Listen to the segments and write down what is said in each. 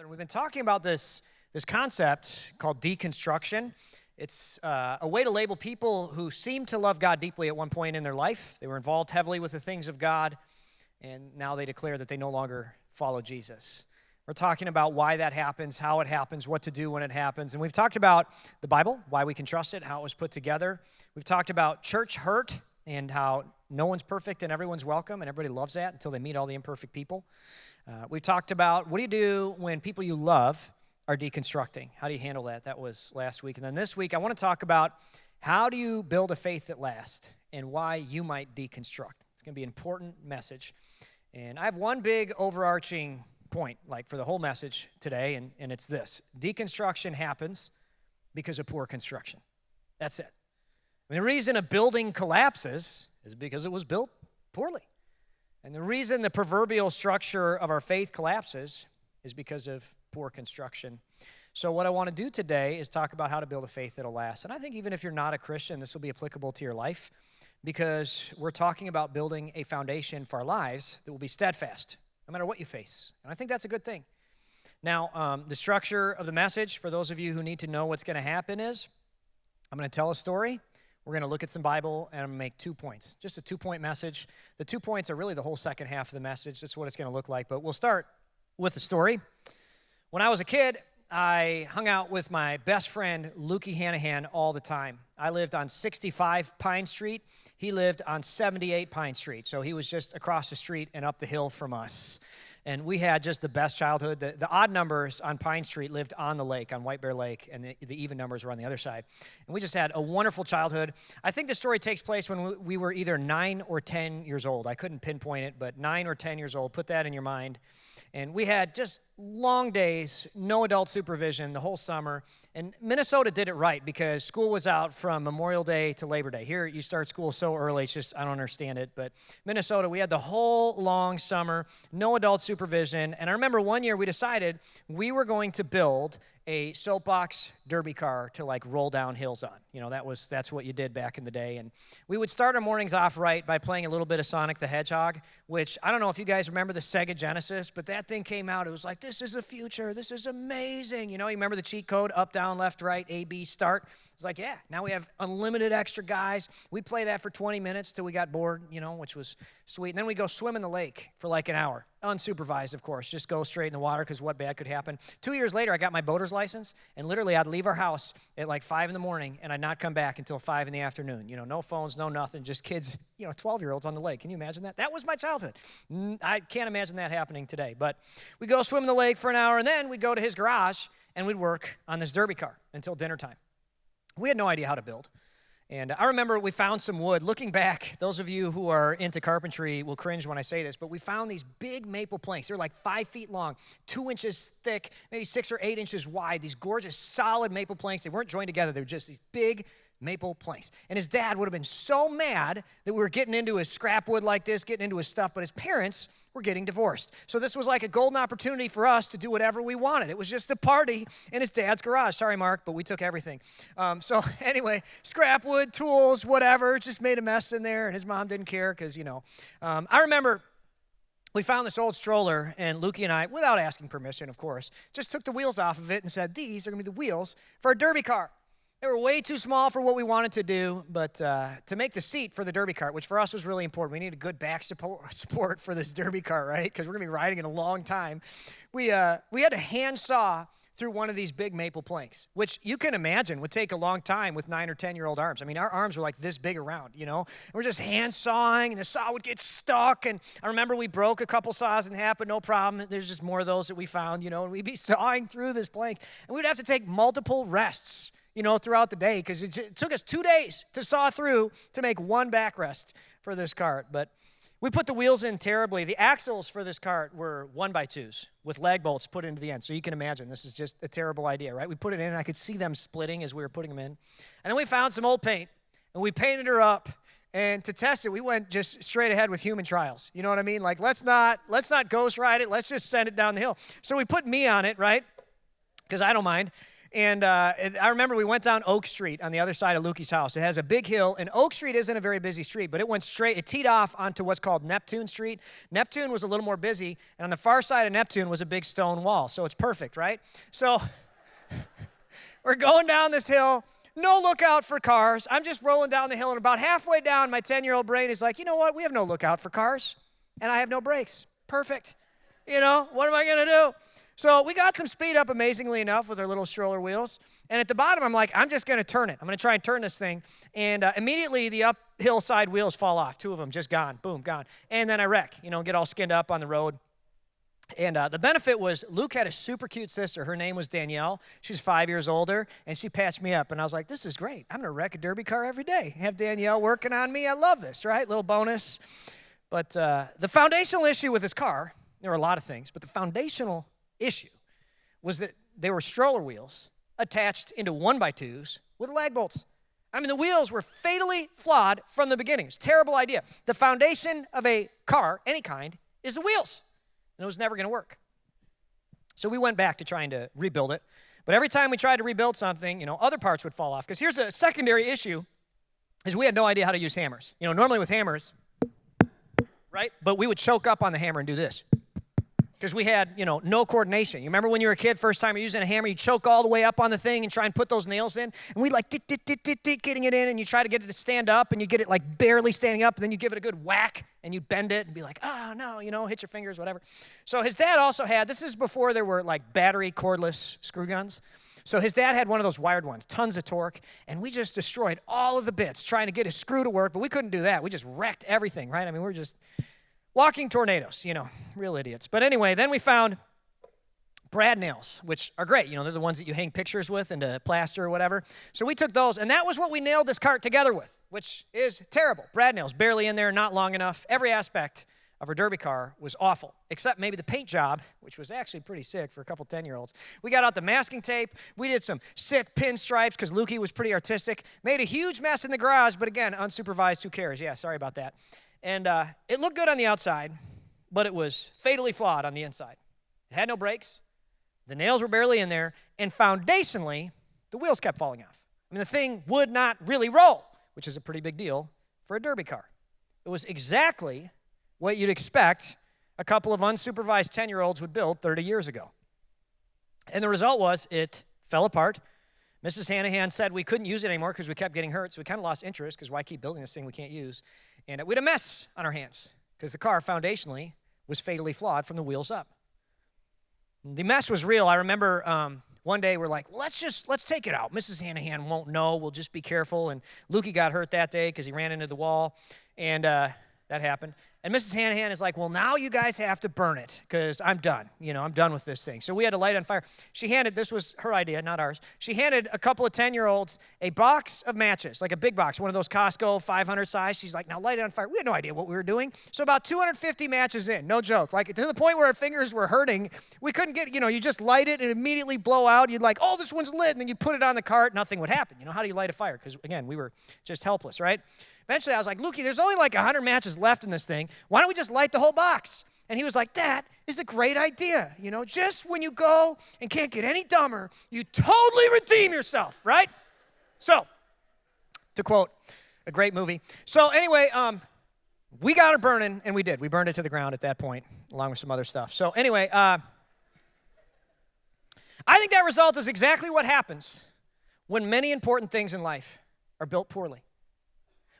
We've been talking about this concept called deconstruction. It's a way to label people who seem to love God deeply at one point in their life. They were involved heavily with the things of God, and now they declare that they no longer follow Jesus. We're talking about why that happens, how it happens, what to do when it happens. And we've talked about the Bible, why we can trust it, how it was put together. We've talked about church hurt and how no one's perfect and everyone's welcome, and everybody loves that until they meet all the imperfect people. We've talked about what do you do when people you love are deconstructing? How do you handle that? That was last week. And then this week, I want to talk about how do you build a faith that lasts and why you might deconstruct. It's going to be an important message. And I have one big overarching point, like for the whole message today, and it's this. Deconstruction happens because of poor construction. That's it. I mean, the reason a building collapses is because it was built poorly. And the reason the proverbial structure of our faith collapses is because of poor construction. So what I want to do today is talk about how to build a faith that'll last. And I think even if you're not a Christian, this will be applicable to your life because we're talking about building a foundation for our lives that will be steadfast, no matter what you face. And I think that's a good thing. Now, the structure of the message, for those of you who need to know what's going to happen is, I'm going to tell a story. We're going to look at some Bible, and I'm going to make 2 points. Just a 2-point message. The 2 points are really the whole second half of the message. That's what it's going to look like. But we'll start with the story. When I was a kid, I hung out with my best friend, Lukey Hanahan, all the time. I lived on 65 Pine Street. He lived on 78 Pine Street. So he was just across the street and up the hill from us. And we had just the best childhood. The odd numbers on Pine Street lived on the lake, on White Bear Lake, and the even numbers were on the other side. And we just had a wonderful childhood. I think the story takes place when we were either 9 or 10 years old. I couldn't pinpoint it, but 9 or 10 years old. Put that in your mind. And we had just long days, no adult supervision the whole summer. And Minnesota did it right because school was out from Memorial Day to Labor Day. Here, you start school so early, it's just, I don't understand it. But Minnesota, we had the whole long summer, no adult supervision. And I remember one year we decided we were going to build a soapbox derby car to like roll down hills on. You know, that's what you did back in the day. And we would start our mornings off right by playing a little bit of Sonic the Hedgehog, which I don't know if you guys remember the Sega Genesis, but that thing came out. It was like, this is the future. This is amazing. You know, you remember the cheat code, up, down, left, right, A, B, start. It's like, yeah, now we have unlimited extra guys. We'd play that for 20 minutes till we got bored, you know, which was sweet. And then we'd go swim in the lake for like an hour. Unsupervised, of course. Just go straight in the water because what bad could happen. 2 years later, I got my boater's license, and literally I'd leave our house at like 5 in the morning, and I'd not come back until 5 in the afternoon. You know, no phones, no nothing, just kids, 12-year-olds on the lake. Can you imagine that? That was my childhood. I can't imagine that happening today. But we'd go swim in the lake for an hour, and then we'd go to his garage, and we'd work on this derby car until dinner time. We had no idea how to build. And I remember we found some wood. Looking back, those of you who are into carpentry will cringe when I say this, but we found these big maple planks. They're like 5 feet long, 2 inches thick, maybe 6 or 8 inches wide, these gorgeous, solid maple planks. They weren't joined together. They were just these big maple planks. And his dad would have been so mad that we were getting into his scrap wood like this, getting into his stuff, but his parents were getting divorced. So this was like a golden opportunity for us to do whatever we wanted. It was just a party in his dad's garage. Sorry, Mark, but we took everything. So anyway, scrap wood, tools, whatever, just made a mess in there, and his mom didn't care because, I remember we found this old stroller, and Lukey and I, without asking permission, of course, just took the wheels off of it and said, these are going to be the wheels for a derby car. They were way too small for what we wanted to do, but to make the seat for the derby cart, which for us was really important, we needed a good back support for this derby cart, right? Because we're going to be riding it a long time. We had to hand saw through one of these big maple planks, which you can imagine would take a long time with 9 or 10-year-old arms. I mean, our arms were like this big around, And we're just hand sawing, and the saw would get stuck. And I remember we broke a couple saws in half, but no problem. There's just more of those that we found, and we'd be sawing through this plank. And we'd have to take multiple rests throughout the day because it took us 2 days to saw through to make one backrest for this cart. But we put the wheels in terribly. The axles for this cart were 1x2s with lag bolts put into the end. So you can imagine this is just a terrible idea, right? We put it in, and I could see them splitting as we were putting them in. And then we found some old paint, and we painted her up. And to test it, we went just straight ahead with human trials. You know what I mean? Like, let's not ghost ride it. Let's just send it down the hill. So we put me on it, right? Because I don't mind. And I remember we went down Oak Street on the other side of Lukey's house. It has a big hill, and Oak Street isn't a very busy street, but it went straight, it teed off onto what's called Neptune Street. Neptune was a little more busy, and on the far side of Neptune was a big stone wall, so it's perfect, right? So we're going down this hill, no lookout for cars. I'm just rolling down the hill, and about halfway down, my 10-year-old brain is like, you know what? We have no lookout for cars, and I have no brakes. Perfect. You know, what am I going to do? So we got some speed up, amazingly enough, with our little stroller wheels. And at the bottom, I'm like, I'm just going to turn it. I'm going to try and turn this thing. And immediately, the uphill side wheels fall off. 2 of them just gone. Boom, gone. And then I wreck, get all skinned up on the road. And the benefit was Luke had a super cute sister. Her name was Danielle. She's 5 years older, and she patched me up. And I was like, this is great. I'm going to wreck a derby car every day. Have Danielle working on me. I love this, right? Little bonus. But the foundational issue with this car, there were a lot of things, but the foundational issue was that they were stroller wheels attached into 1x2s with lag bolts. I mean, the wheels were fatally flawed from the beginning. It's a terrible idea. The foundation of a car, any kind, is the wheels, and it was never going to work. So we went back to trying to rebuild it, but every time we tried to rebuild something, other parts would fall off, because here's a secondary issue, is we had no idea how to use hammers. Normally with hammers, right, but we would choke up on the hammer and do this. Because we had, no coordination. You remember when you were a kid, first time you're using a hammer, you choke all the way up on the thing and try and put those nails in. And we like, getting it in, and you try to get it to stand up, and you get it like barely standing up, and then you give it a good whack, and you bend it and be like, oh, no, hit your fingers, whatever. So his dad also had, this is before there were like battery cordless screw guns. So his dad had one of those wired ones, tons of torque, and we just destroyed all of the bits trying to get his screw to work, but we couldn't do that. We just wrecked everything, right? I mean, we're just walking tornadoes, real idiots. But anyway, then we found brad nails, which are great. They're the ones that you hang pictures with into plaster or whatever. So we took those, and that was what we nailed this cart together with, which is terrible. Brad nails, barely in there, not long enough. Every aspect of our derby car was awful, except maybe the paint job, which was actually pretty sick for a couple 10-year-olds. We got out the masking tape. We did some sick pinstripes because Lukey was pretty artistic. Made a huge mess in the garage, but again, unsupervised, who cares? Yeah, sorry about that. And it looked good on the outside, but it was fatally flawed on the inside. It had no brakes. The nails were barely in there. And foundationally, the wheels kept falling off. I mean, the thing would not really roll, which is a pretty big deal for a derby car. It was exactly what you'd expect a couple of unsupervised 10-year-olds would build 30 years ago. And the result was it fell apart. Mrs. Hanahan said we couldn't use it anymore because we kept getting hurt, so we kind of lost interest because why keep building this thing we can't use? And we had a mess on our hands because the car foundationally was fatally flawed from the wheels up. The mess was real. I remember one day we're like, let's take it out. Mrs. Hanahan won't know. We'll just be careful. And Lukey got hurt that day because he ran into the wall, and that happened. And Mrs. Hanahan is like, well, now you guys have to burn it because I'm done. I'm done with this thing. So we had to light it on fire. This was her idea, not ours. She handed a couple of 10-year-olds a box of matches, like a big box, one of those Costco 500 size. She's like, now light it on fire. We had no idea what we were doing. So about 250 matches in, no joke. Like to the point where our fingers were hurting, we couldn't get, you just light it and immediately blow out. You'd like, oh, this one's lit. And then you put it on the cart, nothing would happen. How do you light a fire? Because again, we were just helpless, right? Eventually, I was like, Lukey, there's only like 100 matches left in this thing. Why don't we just light the whole box? And he was like, that is a great idea. Just when you go and can't get any dumber, you totally redeem yourself, right? So, to quote a great movie. So anyway, we got it burning, and we did. We burned it to the ground at that point, along with some other stuff. So anyway, I think that result is exactly what happens when many important things in life are built poorly.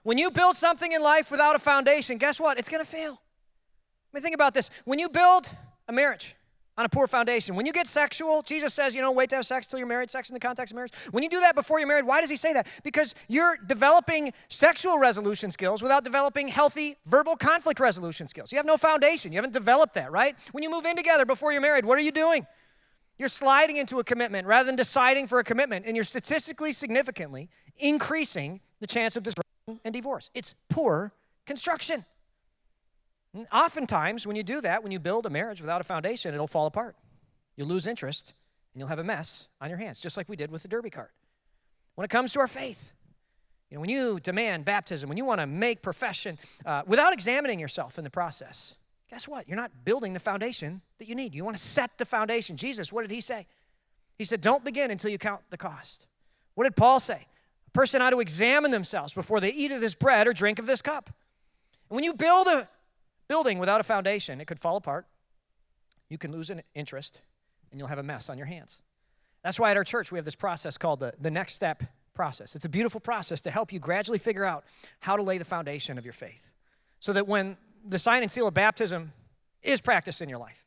When you build something in life without a foundation, guess what? It's going to fail. I mean, think about this. When you build a marriage on a poor foundation, when you get sexual, Jesus says, wait to have sex till you're married, sex in the context of marriage. When you do that before you're married, why does he say that? Because you're developing sexual resolution skills without developing healthy verbal conflict resolution skills. You have no foundation. You haven't developed that, right? When you move in together before you're married, what are you doing? You're sliding into a commitment rather than deciding for a commitment, and you're statistically significantly increasing the chance of disruption and divorce. It's poor construction. And oftentimes, when you do that, when you build a marriage without a foundation, it'll fall apart. You'll lose interest, and you'll have a mess on your hands, just like we did with the derby cart. When it comes to our faith, when you demand baptism, when you want to make profession without examining yourself in the process, guess what? You're not building the foundation that you need. You want to set the foundation. Jesus, what did he say? He said, don't begin until you count the cost. What did Paul say? A person ought to examine themselves before they eat of this bread or drink of this cup. And when you build a building without a foundation, it could fall apart. You can lose an interest, and you'll have a mess on your hands. That's why at our church we have this process called the next step process. It's a beautiful process to help you gradually figure out how to lay the foundation of your faith so that when the sign and seal of baptism is practiced in your life,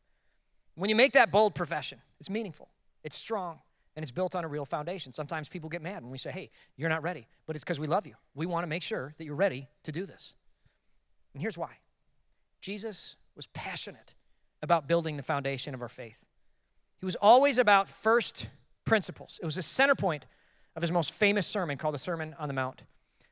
when you make that bold profession, it's meaningful, it's strong, and it's built on a real foundation. Sometimes people get mad when we say, hey, you're not ready, but it's because we love you. We want to make sure that you're ready to do this. And here's why. Jesus was passionate about building the foundation of our faith. He was always about first principles. It was the center point of his most famous sermon called the Sermon on the Mount.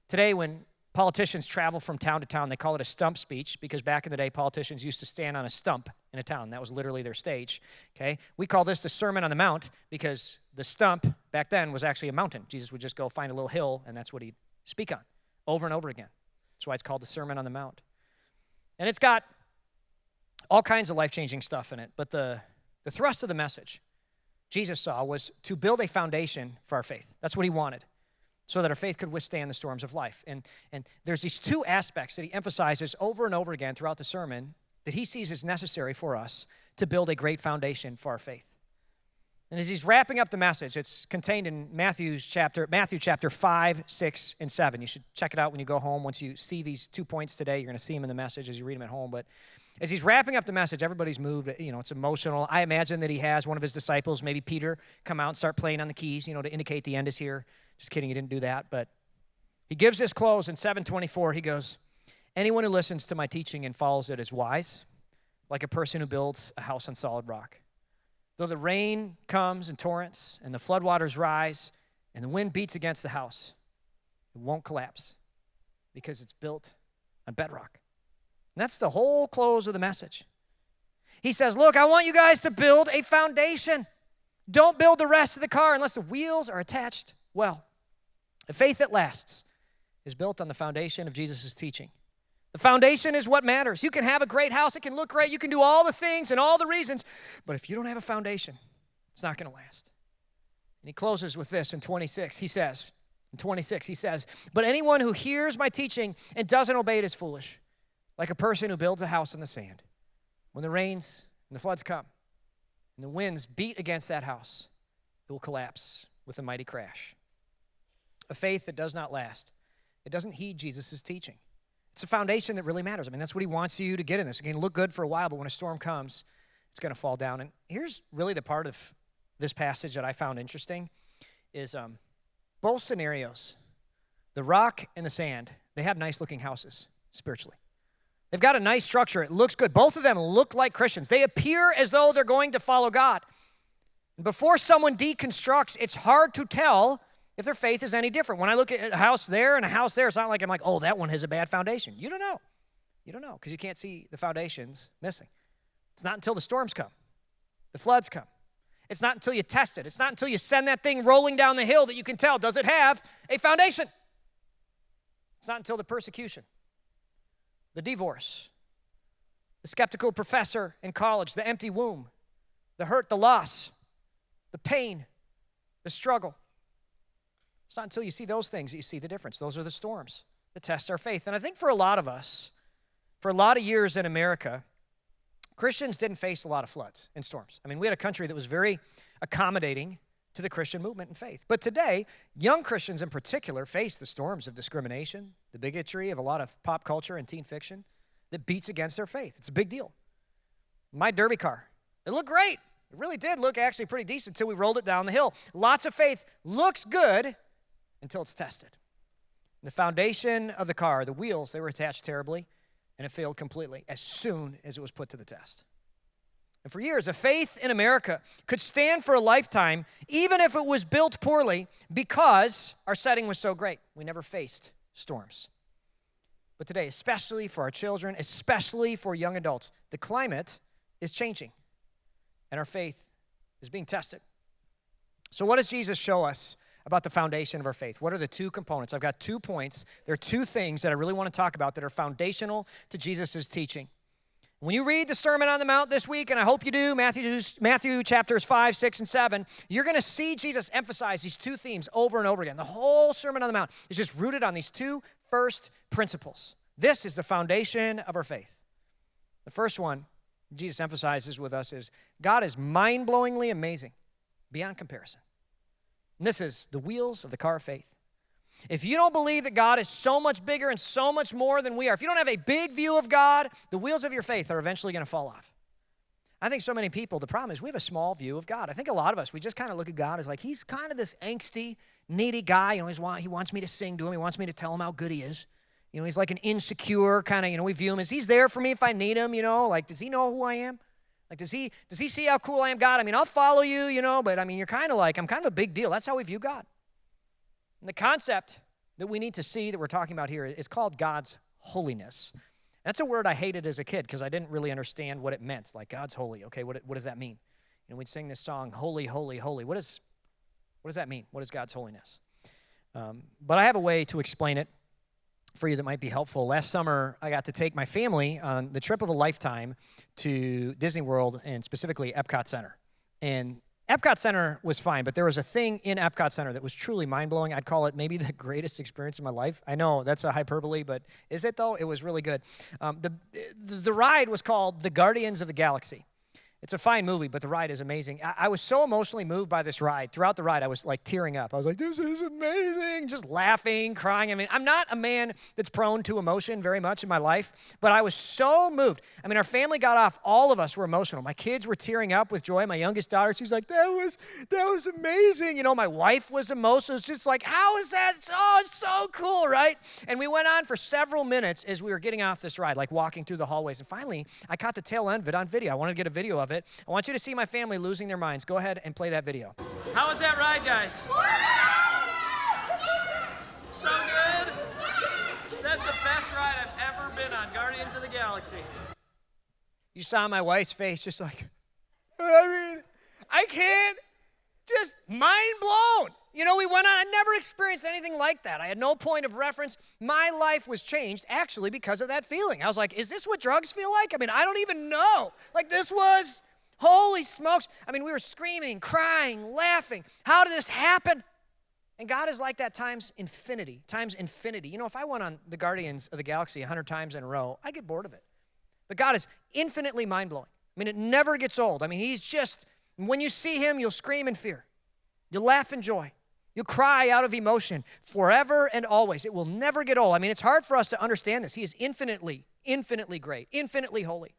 Today, when politicians travel from town to town, they call it a stump speech because back in the day, politicians used to stand on a stump in a town. That was literally their stage, okay? We call this the Sermon on the Mount because the stump back then was actually a mountain. Jesus would just go find a little hill, and that's what he'd speak on over and over again. That's why it's called the Sermon on the Mount. And it's got all kinds of life-changing stuff in it, but the thrust of the message Jesus saw was to build a foundation for our faith. That's what he wanted, so that our faith could withstand the storms of life. And there's these two aspects that he emphasizes over and over again throughout the sermon that he sees as necessary for us to build a great foundation for our faith. And as he's wrapping up the message, it's contained in Matthew chapter 5, 6, and 7. You should check it out when you go home. Once you see these 2 points today, you're going to see them in the message as you read them at home. But as he's wrapping up the message, everybody's moved. It's emotional. I imagine that he has one of his disciples, maybe Peter, come out and start playing on the keys, to indicate the end is here. Just kidding, he didn't do that. But he gives his close in 7:24. He goes, anyone who listens to my teaching and follows it is wise, like a person who builds a house on solid rock. Though the rain comes in torrents and the floodwaters rise and the wind beats against the house, it won't collapse because it's built on bedrock. And that's the whole close of the message. He says, look, I want you guys to build a foundation. Don't build the rest of the car unless the wheels are attached well. The faith that lasts is built on the foundation of Jesus' teaching. The foundation is what matters. You can have a great house. It can look great. You can do all the things and all the reasons. But if you don't have a foundation, it's not going to last. And he closes with this in 26. He says, but anyone who hears my teaching and doesn't obey it is foolish, like a person who builds a house on the sand. When the rains and the floods come and the winds beat against that house, it will collapse with a mighty crash. A faith that does not last. It doesn't heed Jesus' teaching. It's a foundation that really matters. I mean, that's what he wants you to get in this. It can look good for a while, but when a storm comes, it's going to fall down. And here's really the part of this passage that I found interesting is both scenarios, the rock and the sand, they have nice-looking houses spiritually. They've got a nice structure. It looks good. Both of them look like Christians. They appear as though they're going to follow God. And before someone deconstructs, it's hard to tell if their faith is any different. When I look at a house there and a house there, it's not like I'm like, oh, that one has a bad foundation. You don't know. You don't know because you can't see the foundations missing. It's not until the storms come, the floods come. It's not until you test it. It's not until you send that thing rolling down the hill that you can tell, does it have a foundation? It's not until the persecution, the divorce, the skeptical professor in college, the empty womb, the hurt, the loss, the pain, the struggle. It's not until you see those things that you see the difference. Those are the storms that test our faith. And I think for a lot of us, for a lot of years in America, Christians didn't face a lot of floods and storms. I mean, we had a country that was very accommodating to the Christian movement and faith. But today, young Christians in particular face the storms of discrimination, the bigotry of a lot of pop culture and teen fiction that beats against their faith. It's a big deal. My Derby car, it looked great. It really did look actually pretty decent until we rolled it down the hill. Lots of faith looks good until it's tested. The foundation of the car, the wheels, they were attached terribly, and it failed completely as soon as it was put to the test. And for years, a faith in America could stand for a lifetime, even if it was built poorly, because our setting was so great. We never faced storms. But today, especially for our children, especially for young adults, the climate is changing, and our faith is being tested. So what does Jesus show us about the foundation of our faith? What are the two components? I've got 2 points. There are 2 things that I really want to talk about that are foundational to Jesus' teaching. When you read the Sermon on the Mount this week, and I hope you do, Matthew chapters 5, 6, and 7, you're going to see Jesus emphasize these two themes over and over again. The whole Sermon on the Mount is just rooted on these two first principles. This is the foundation of our faith. The first one Jesus emphasizes with us is God is mind-blowingly amazing, beyond comparison. And this is the wheels of the car of faith. If you don't believe that God is so much bigger and so much more than we are, if you don't have a big view of God, the wheels of your faith are eventually going to fall off. I think so many people, the problem is we have a small view of God. I think a lot of us, we just kind of look at God as like, he's kind of this angsty, needy guy. You know, he wants me to sing to him. He wants me to tell him how good he is. You know, he's like an insecure kind of, we view him as he's there for me if I need him, like, does he know who I am? Like, does he see how cool I am, God? I mean, I'll follow you, but I mean, you're kind of like, I'm kind of a big deal. That's how we view God. And the concept that we need to see that we're talking about here is called God's holiness. That's a word I hated as a kid because I didn't really understand what it meant. Like, God's holy. Okay, what does that mean? We'd sing this song, holy, holy, holy. What does that mean? What is God's holiness? But I have a way to explain it for you that might be helpful. Last summer, I got to take my family on the trip of a lifetime to Disney World and specifically Epcot Center. And Epcot Center was fine, but there was a thing in Epcot Center that was truly mind-blowing. I'd call it maybe the greatest experience of my life. I know that's a hyperbole, but is it though? It was really good. The ride was called The Guardians of the Galaxy. It's a fine movie, but the ride is amazing. I was so emotionally moved by this ride. Throughout the ride, I was like tearing up. I was like, this is amazing, just laughing, crying. I mean, I'm not a man that's prone to emotion very much in my life, but I was so moved. I mean, our family got off. All of us were emotional. My kids were tearing up with joy. My youngest daughter, she's like, that was amazing. My wife was emotional. It's just like, how is that? Oh, it's so cool, right? And we went on for several minutes as we were getting off this ride, like walking through the hallways. And finally, I caught the tail end of it on video. I wanted to get a video of it. I want you to see my family losing their minds. Go ahead and play that video. How was that ride, guys? So good? That's the best ride I've ever been on, Guardians of the Galaxy. You saw my wife's face just like, I can't, just mind blown. We went on, I never experienced anything like that. I had no point of reference. My life was changed actually because of that feeling. I was like, is this what drugs feel like? I mean, I don't even know. Like, this was, holy smokes. I mean, we were screaming, crying, laughing. How did this happen? And God is like that times infinity. If I went on the Guardians of the Galaxy 100 times in a row, I'd get bored of it. But God is infinitely mind-blowing. I mean, it never gets old. I mean, he's just, when you see him, you'll scream in fear. You'll laugh in joy. You'll cry out of emotion forever and always. It will never get old. I mean, it's hard for us to understand this. He is infinitely great, infinitely holy.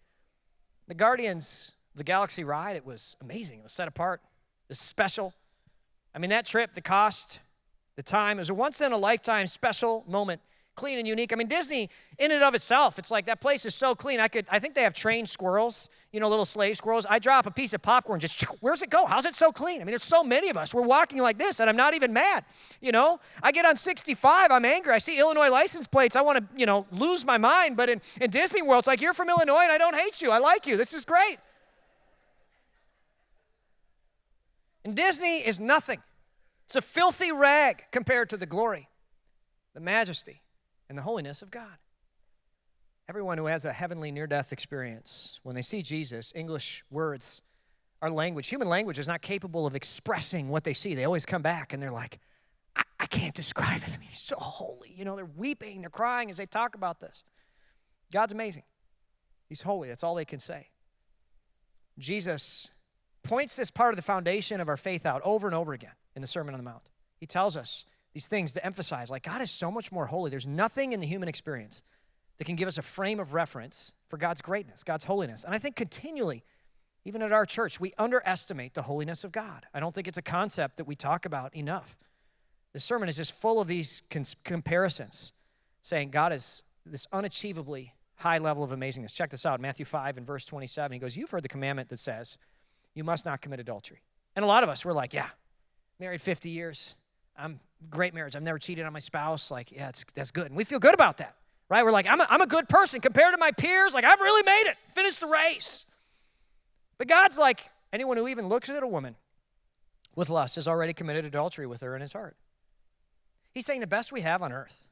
The Guardians of the Galaxy ride, it was amazing. It was set apart. It was special. I mean, that trip, the cost, the time, it was a once-in-a-lifetime special moment, clean and unique. I mean, Disney, in and of itself, it's like that place is so clean. I think they have trained squirrels, little slave squirrels. I drop a piece of popcorn, just, where's it go? How's it so clean? I mean, there's so many of us. We're walking like this, and I'm not even mad, I get on 65, I'm angry. I see Illinois license plates. I want to, lose my mind. But in Disney World, it's like, you're from Illinois, and I don't hate you. I like you. This is great. And Disney is nothing. It's a filthy rag compared to the glory, the majesty, and the holiness of God. Everyone who has a heavenly near-death experience, when they see Jesus, English words, our language, human language is not capable of expressing what they see. They always come back and they're like, I can't describe it. I mean, he's so holy. They're weeping, they're crying as they talk about this. God's amazing. He's holy. That's all they can say. Jesus points this part of the foundation of our faith out over and over again in the Sermon on the Mount. He tells us these things to emphasize, like, God is so much more holy. There's nothing in the human experience that can give us a frame of reference for God's greatness, God's holiness. And I think continually, even at our church, we underestimate the holiness of God. I don't think it's a concept that we talk about enough. This sermon is just full of these comparisons, saying God is this unachievably high level of amazingness. Check this out, Matthew 5 and verse 27. He goes, you've heard the commandment that says, you must not commit adultery. And a lot of us, we're like, yeah, married 50 years. I'm great marriage. I've never cheated on my spouse. Like, yeah, that's good. And we feel good about that, right? We're like, I'm a good person compared to my peers. Like, I've really made it, finished the race. But God's like, anyone who even looks at a woman with lust has already committed adultery with her in his heart. He's saying the best we have on earth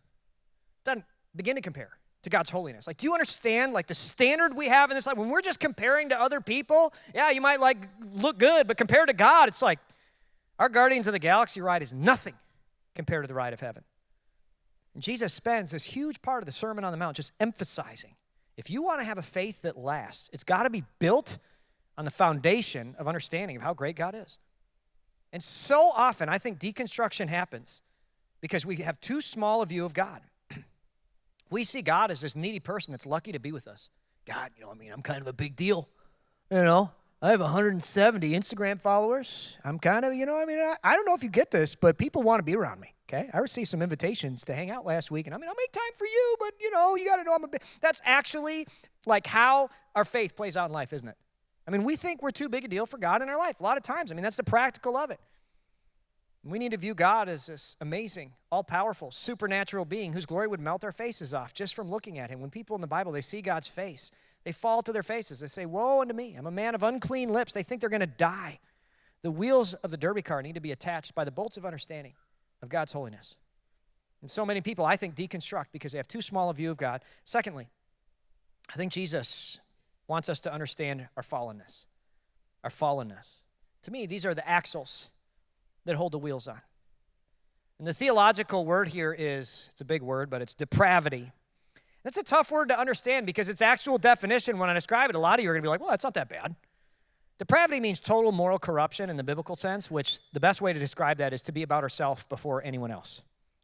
doesn't begin to compare to God's holiness. Like, do you understand, like, the standard we have in this life? When we're just comparing to other people, yeah, you might, like, look good, but compared to God, it's like our Guardians of the Galaxy ride is nothing compared to the ride of heaven. And Jesus spends this huge part of the Sermon on the Mount just emphasizing, if you want to have a faith that lasts, it's got to be built on the foundation of understanding of how great God is. And so often, I think deconstruction happens because we have too small a view of God. We see God as this needy person that's lucky to be with us. God, I'm kind of a big deal. I have 170 Instagram followers. I'm kind of, I don't know if you get this, but people want to be around me, okay? I received some invitations to hang out last week, and I'll make time for you, but, you got to know I'm a big... That's actually like how our faith plays out in life, isn't it? We think we're too big a deal for God in our life a lot of times. That's the practical of it. We need to view God as this amazing, all-powerful, supernatural being whose glory would melt our faces off just from looking at him. When people in the Bible, they see God's face, they fall to their faces. They say, woe unto me, I'm a man of unclean lips. They think they're going to die. The wheels of the derby car need to be attached by the bolts of understanding of God's holiness. And so many people, I think, deconstruct because they have too small a view of God. Secondly, I think Jesus wants us to understand our fallenness. Our fallenness. To me, these are the axles that hold the wheels on. And the theological word here is, it's a big word, but it's depravity. That's a tough word to understand because its actual definition, when I describe it, a lot of you are going to be like, well, that's not that bad. Depravity means total moral corruption in the biblical sense, which the best way to describe that is to be about ourselves before anyone else.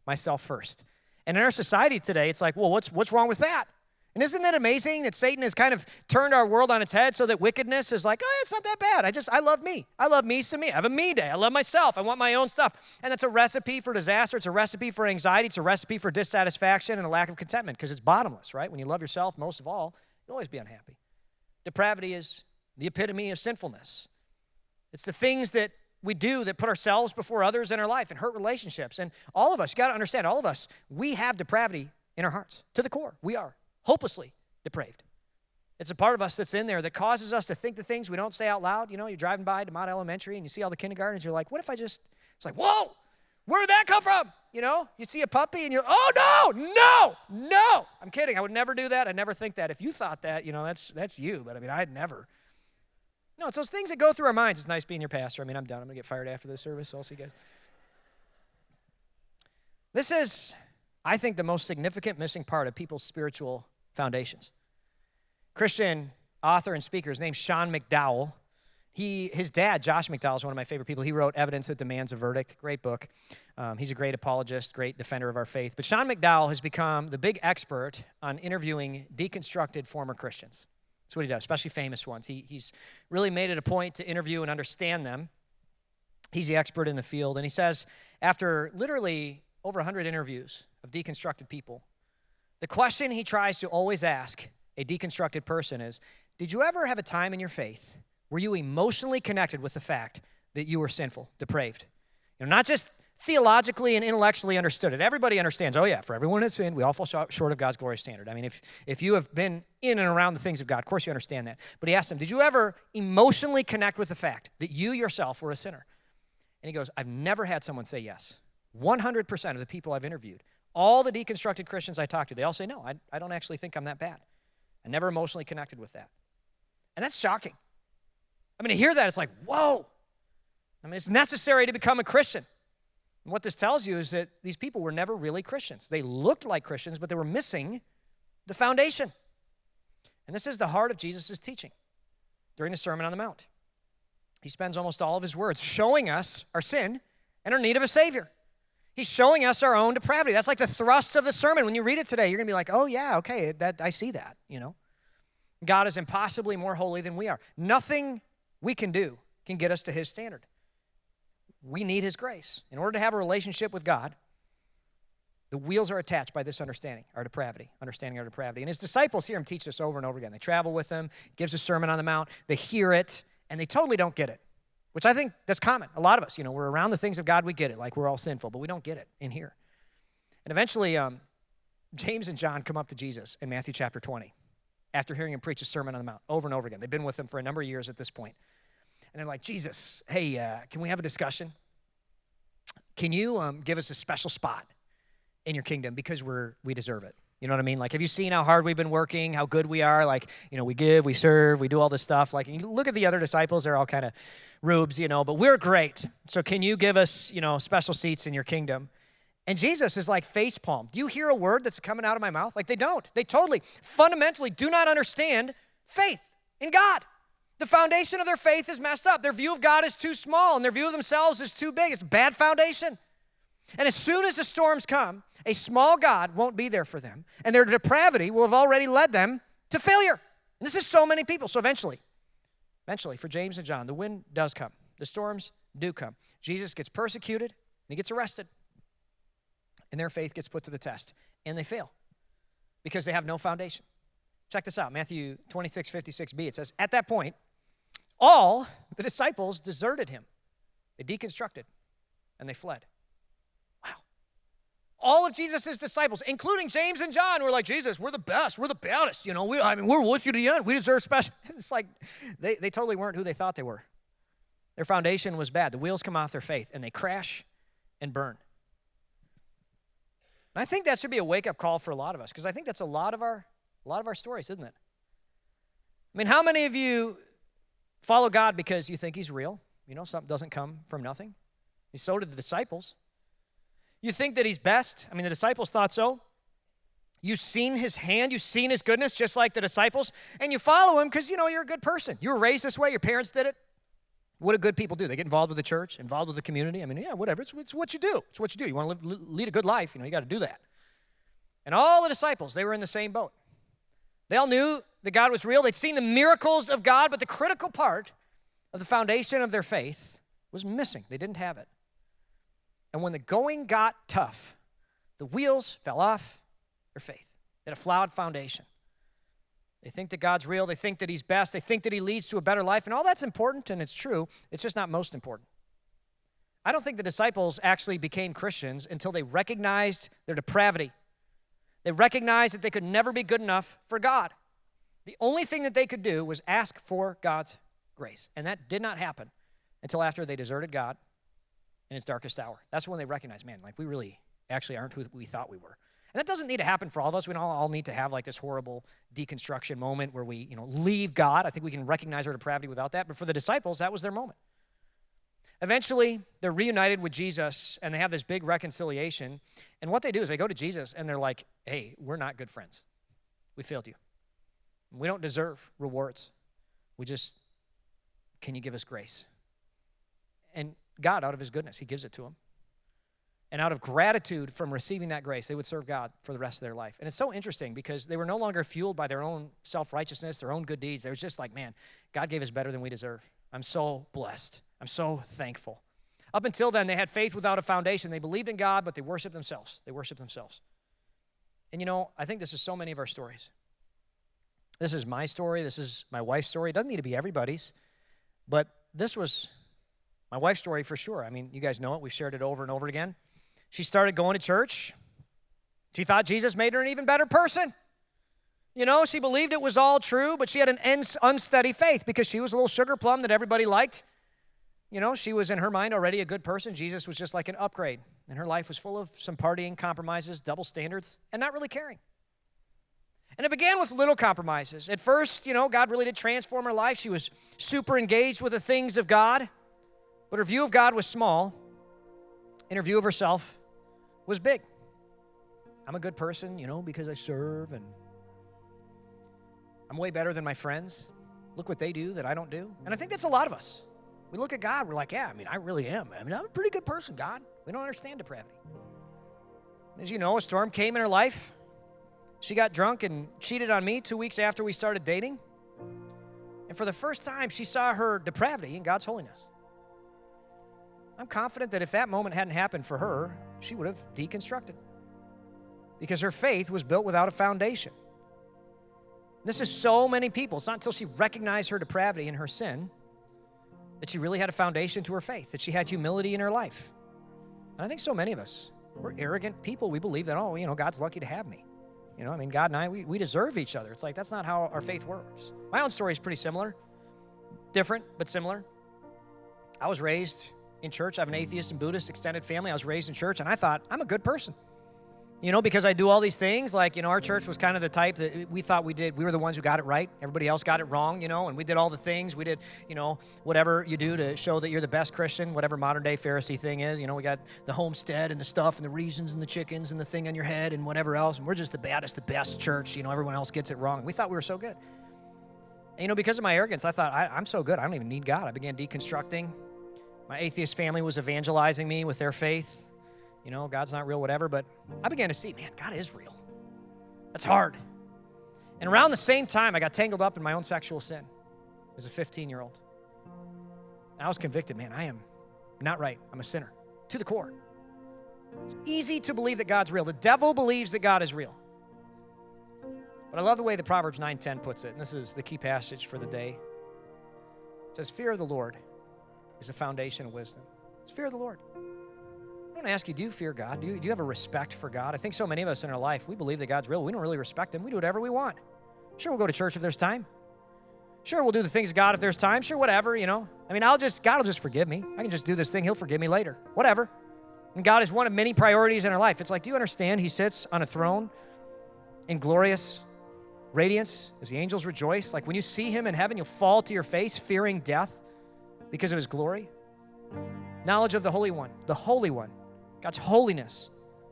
Myself first. And in our society today, it's like, well, what's wrong with that? And isn't it amazing that Satan has kind of turned our world on its head so that wickedness is like, oh, it's not that bad. I love me. I love me some me. I have a me day. I love myself. I want my own stuff. And that's a recipe for disaster. It's a recipe for anxiety. It's a recipe for dissatisfaction and a lack of contentment because it's bottomless, right? When you love yourself, most of all, you'll always be unhappy. Depravity is the epitome of sinfulness. It's the things that we do that put ourselves before others in our life and hurt relationships. And all of us, you got to understand, all of us, we have depravity in our hearts. To the core, we are hopelessly depraved. It's a part of us that's in there that causes us to think the things we don't say out loud. You're driving by DeMott Elementary and you see all the kindergartens. You're like, what if it's like, whoa, where did that come from? You see a puppy and you're, oh, no. I'm kidding. I would never do that. I'd never think that. If you thought that, that's you. But I'd never. No, it's those things that go through our minds. It's nice being your pastor. I'm done. I'm going to get fired after this service, so I'll see you guys. This is, I think, the most significant missing part of people's spiritual foundations. Christian author and speaker, his name's Sean McDowell. His dad, Josh McDowell, is one of my favorite people. He wrote Evidence That Demands a Verdict. Great book. He's a great apologist, great defender of our faith. But Sean McDowell has become the big expert on interviewing deconstructed former Christians. That's what he does, especially famous ones. He's really made it a point to interview and understand them. He's the expert in the field. And he says, after literally over 100 interviews of deconstructed people, the question he tries to always ask a deconstructed person is, did you ever have a time in your faith where you emotionally connected with the fact that you were sinful, depraved? Not just theologically and intellectually understood it. Everybody understands, oh yeah, for everyone has sinned, we all fall short of God's glorious standard. If you have been in and around the things of God, of course you understand that. But he asked him, did you ever emotionally connect with the fact that you yourself were a sinner? And he goes, I've never had someone say yes. 100% of the people I've interviewed, all the deconstructed Christians I talk to, they all say, no, I don't actually think I'm that bad. I never emotionally connected with that. And that's shocking. To hear that, it's like, whoa. It's necessary to become a Christian. And what this tells you is that these people were never really Christians. They looked like Christians, but they were missing the foundation. And this is the heart of Jesus' teaching during the Sermon on the Mount. He spends almost all of his words showing us our sin and our need of a Savior. He's showing us our own depravity. That's like the thrust of the sermon. When you read it today, you're going to be like, oh, yeah, okay, I see that, God is impossibly more holy than we are. Nothing we can do can get us to his standard. We need his grace. In order to have a relationship with God, the wheels are attached by this understanding our depravity. And his disciples hear him teach this over and over again. They travel with him, gives a Sermon on the Mount, they hear it, and they totally don't get it. Which I think that's common. A lot of us, we're around the things of God, we get it, like we're all sinful, but we don't get it in here. And eventually, James and John come up to Jesus in Matthew chapter 20 after hearing him preach a Sermon on the Mount over and over again. They've been with him for a number of years at this point. And they're like, Jesus, hey, can we have a discussion? Can you give us a special spot in your kingdom because we deserve it? You know what I mean? Like, have you seen how hard we've been working, how good we are? Like, we give, we serve, we do all this stuff. Like, you look at the other disciples, they're all kind of rubes, but we're great. So can you give us, special seats in your kingdom? And Jesus is like facepalm. Do you hear a word that's coming out of my mouth? Like, they don't. They totally, fundamentally do not understand faith in God. The foundation of their faith is messed up. Their view of God is too small, and their view of themselves is too big. It's a bad foundation. And as soon as the storms come, a small God won't be there for them, and their depravity will have already led them to failure. And this is so many people. So eventually, for James and John, the wind does come. The storms do come. Jesus gets persecuted, and he gets arrested. And their faith gets put to the test, and they fail because they have no foundation. Check this out, Matthew 26:56b. It says, at that point, all the disciples deserted him. They deconstructed, and they fled. Wow. All of Jesus' disciples, including James and John, were like, Jesus, we're the best. We're the baddest. We're with you to the end. We deserve special. It's like they totally weren't who they thought they were. Their foundation was bad. The wheels come off their faith, and they crash and burn. And I think that should be a wake-up call for a lot of us, because I think that's a lot of our stories, isn't it? I mean, how many of you follow God because you think he's real? Something doesn't come from nothing. So did the disciples. You think that he's best? I mean, the disciples thought so. You've seen his hand. You've seen his goodness, just like the disciples. And you follow him because, you're a good person. You were raised this way. Your parents did it. What do good people do? They get involved with the church, involved with the community. I mean, yeah, whatever. It's what you do. It's what you do. You want to lead a good life, you got to do that. And all the disciples, they were in the same boat. They all knew that God was real. They'd seen the miracles of God, but the critical part of the foundation of their faith was missing. They didn't have it. And when the going got tough, the wheels fell off their faith. They had a flawed foundation. They think that God's real. They think that he's best. They think that he leads to a better life. And all that's important, and it's true. It's just not most important. I don't think the disciples actually became Christians until they recognized their depravity. They recognized that they could never be good enough for God. The only thing that they could do was ask for God's grace. And that did not happen until after they deserted God in his darkest hour. That's when they recognized, man, like we really actually aren't who we thought we were. And that doesn't need to happen for all of us. We don't all need to have like this horrible deconstruction moment where we, leave God. I think we can recognize our depravity without that. But for the disciples, that was their moment. Eventually, they're reunited with Jesus, and they have this big reconciliation. And what they do is they go to Jesus, and they're like, hey, we're not good friends. We failed you. We don't deserve rewards. Can you give us grace? And God, out of his goodness, he gives it to them. And out of gratitude from receiving that grace, they would serve God for the rest of their life. And it's so interesting because they were no longer fueled by their own self-righteousness, their own good deeds. They were just like, man, God gave us better than we deserve. I'm so blessed. I'm so thankful. Up until then, they had faith without a foundation. They believed in God, but they worshiped themselves. And I think this is so many of our stories. This is my story. This is my wife's story. It doesn't need to be everybody's, but this was my wife's story for sure. I mean, you guys know it. We've shared it over and over again. She started going to church. She thought Jesus made her an even better person. She believed it was all true, but she had an unsteady faith because she was a little sugar plum that everybody liked. She was in her mind already a good person. Jesus was just like an upgrade. And her life was full of some partying, compromises, double standards, and not really caring. And it began with little compromises. At first, God really did transform her life. She was super engaged with the things of God, but her view of God was small, and her view of herself was big. I'm a good person, because I serve, and I'm way better than my friends. Look what they do that I don't do. And I think that's a lot of us. We look at God, we're like, yeah, I really am. I'm a pretty good person, God. We don't understand depravity. As you know, a storm came in her life. She got drunk and cheated on me 2 weeks after we started dating. And for the first time, she saw her depravity in God's holiness. I'm confident that if that moment hadn't happened for her, she would have deconstructed because her faith was built without a foundation. This is so many people. It's not until she recognized her depravity and her sin that she really had a foundation to her faith, that she had humility in her life. And I think so many of us, we're arrogant people. We believe that, God's lucky to have me. God and I, we deserve each other. It's like, that's not how our faith works. My own story is pretty similar. Different, but similar. I was raised in church. I have an atheist and Buddhist extended family. I was raised in church, and I thought, I'm a good person. because I do all these things, like, our church was kind of the type that we thought we were the ones who got it right. Everybody else got it wrong, and we did all the things. We did, whatever you do to show that you're the best Christian, whatever modern day Pharisee thing is. We got the homestead and the stuff and the reasons and the chickens and the thing on your head and whatever else. And we're just the best church. Everyone else gets it wrong. We thought we were so good. And, because of my arrogance, I thought, I'm so good. I don't even need God. I began deconstructing. My atheist family was evangelizing me with their faith. God's not real, whatever. But I began to see, man, God is real. That's hard. And around the same time, I got tangled up in my own sexual sin as a 15-year-old. And I was convicted, man, I am not right. I'm a sinner to the core. It's easy to believe that God's real. The devil believes that God is real. But I love the way the Proverbs 9:10 puts it, and this is the key passage for the day. It says, fear of the Lord is the foundation of wisdom. It's fear of the Lord. I want to ask you, do you fear God? Do you have a respect for God? I think so many of us in our life, we believe that God's real. We don't really respect him. We do whatever we want. Sure, we'll go to church if there's time. Sure, we'll do the things of God if there's time. Sure, whatever, God will just forgive me. I can just do this thing. He'll forgive me later. Whatever. And God is one of many priorities in our life. It's like, do you understand he sits on a throne in glorious radiance as the angels rejoice? Like when you see him in heaven, you'll fall to your face fearing death because of his glory. Knowledge of the Holy One, God's holiness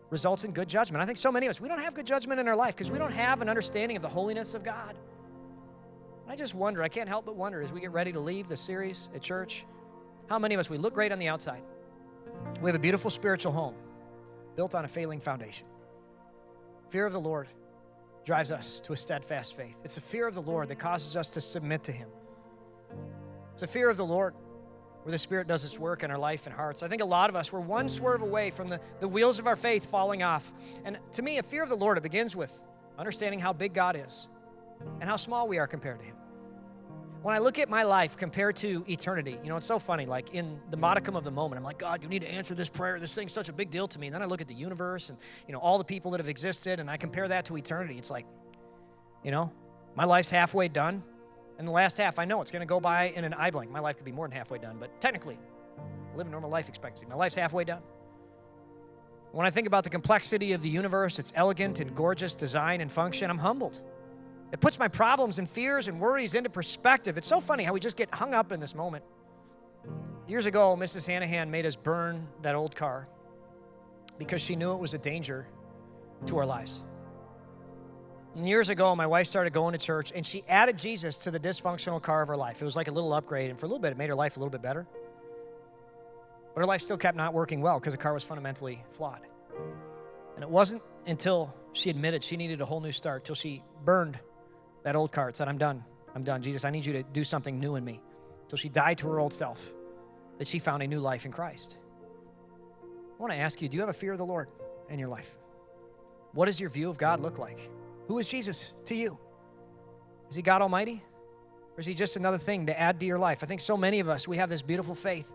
results in good judgment. I think so many of us, we don't have good judgment in our life because we don't have an understanding of the holiness of God. I just wonder, I can't help but wonder as we get ready to leave the series at church, how many of us, we look great on the outside. We have a beautiful spiritual home built on a failing foundation. Fear of the Lord drives us to a steadfast faith. It's the fear of the Lord that causes us to submit to him. It's a fear of the Lord where the Spirit does its work in our life and hearts. I think a lot of us, we're one swerve away from the wheels of our faith falling off. And to me, a fear of the Lord, it begins with understanding how big God is and how small we are compared to him. When I look at my life compared to eternity, it's so funny, like in the modicum of the moment, I'm like, God, you need to answer this prayer. This thing's such a big deal to me. And then I look at the universe and, all the people that have existed, and I compare that to eternity. It's like, my life's halfway done. And the last half, I know it's going to go by in an eye blink. My life could be more than halfway done, but technically, I live a normal life expectancy. My life's halfway done. When I think about the complexity of the universe, its elegant and gorgeous design and function, I'm humbled. It puts my problems and fears and worries into perspective. It's so funny how we just get hung up in this moment. Years ago, Mrs. Hanahan made us burn that old car because she knew it was a danger to our lives. And years ago, my wife started going to church, and she added Jesus to the dysfunctional car of her life. It was like a little upgrade, and for a little bit, it made her life a little bit better. But her life still kept not working well because the car was fundamentally flawed. And it wasn't until she admitted she needed a whole new start, till she burned that old car and said, I'm done. Jesus, I need you to do something new in me. Till she died to her old self, that she found a new life in Christ. I want to ask you, do you have a fear of the Lord in your life? What does your view of God look like? Who is Jesus to you? Is he God Almighty? Or is he just another thing to add to your life? I think so many of us, we have this beautiful faith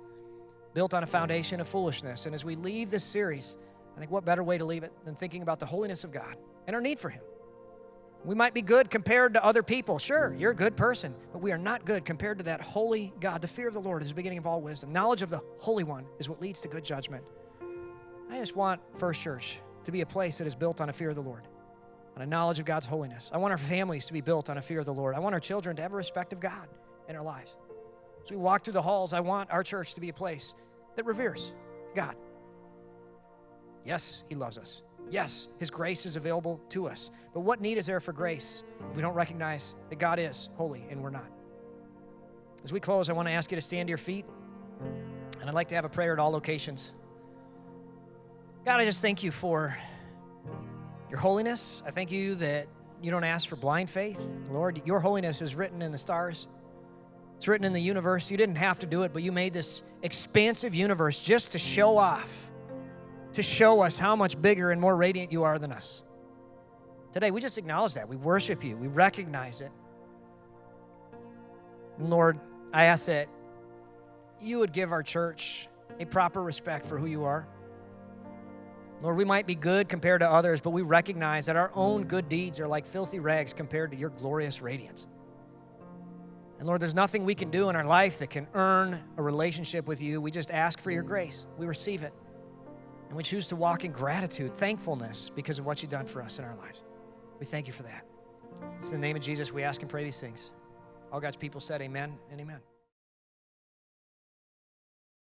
built on a foundation of foolishness. And as we leave this series, I think what better way to leave it than thinking about the holiness of God and our need for him. We might be good compared to other people. Sure, you're a good person, but we are not good compared to that holy God. The fear of the Lord is the beginning of all wisdom. Knowledge of the Holy One is what leads to good judgment. I just want First Church to be a place that is built on a fear of the Lord, on a knowledge of God's holiness. I want our families to be built on a fear of the Lord. I want our children to have a respect of God in our lives. As we walk through the halls, I want our church to be a place that reveres God. Yes, he loves us. Yes, his grace is available to us. But what need is there for grace if we don't recognize that God is holy and we're not? As we close, I want to ask you to stand to your feet, and I'd like to have a prayer at all locations. God, I just thank you for your holiness. I thank you that you don't ask for blind faith. Lord, your holiness is written in the stars. It's written in the universe. You didn't have to do it, but you made this expansive universe just to show off, to show us how much bigger and more radiant you are than us. Today, we just acknowledge that. We worship you. We recognize it. And Lord, I ask that you would give our church a proper respect for who you are. Lord, we might be good compared to others, but we recognize that our own good deeds are like filthy rags compared to your glorious radiance. And Lord, there's nothing we can do in our life that can earn a relationship with you. We just ask for your grace. We receive it. And we choose to walk in gratitude, thankfulness, because of what you've done for us in our lives. We thank you for that. It's in the name of Jesus we ask and pray these things. All God's people said amen and amen.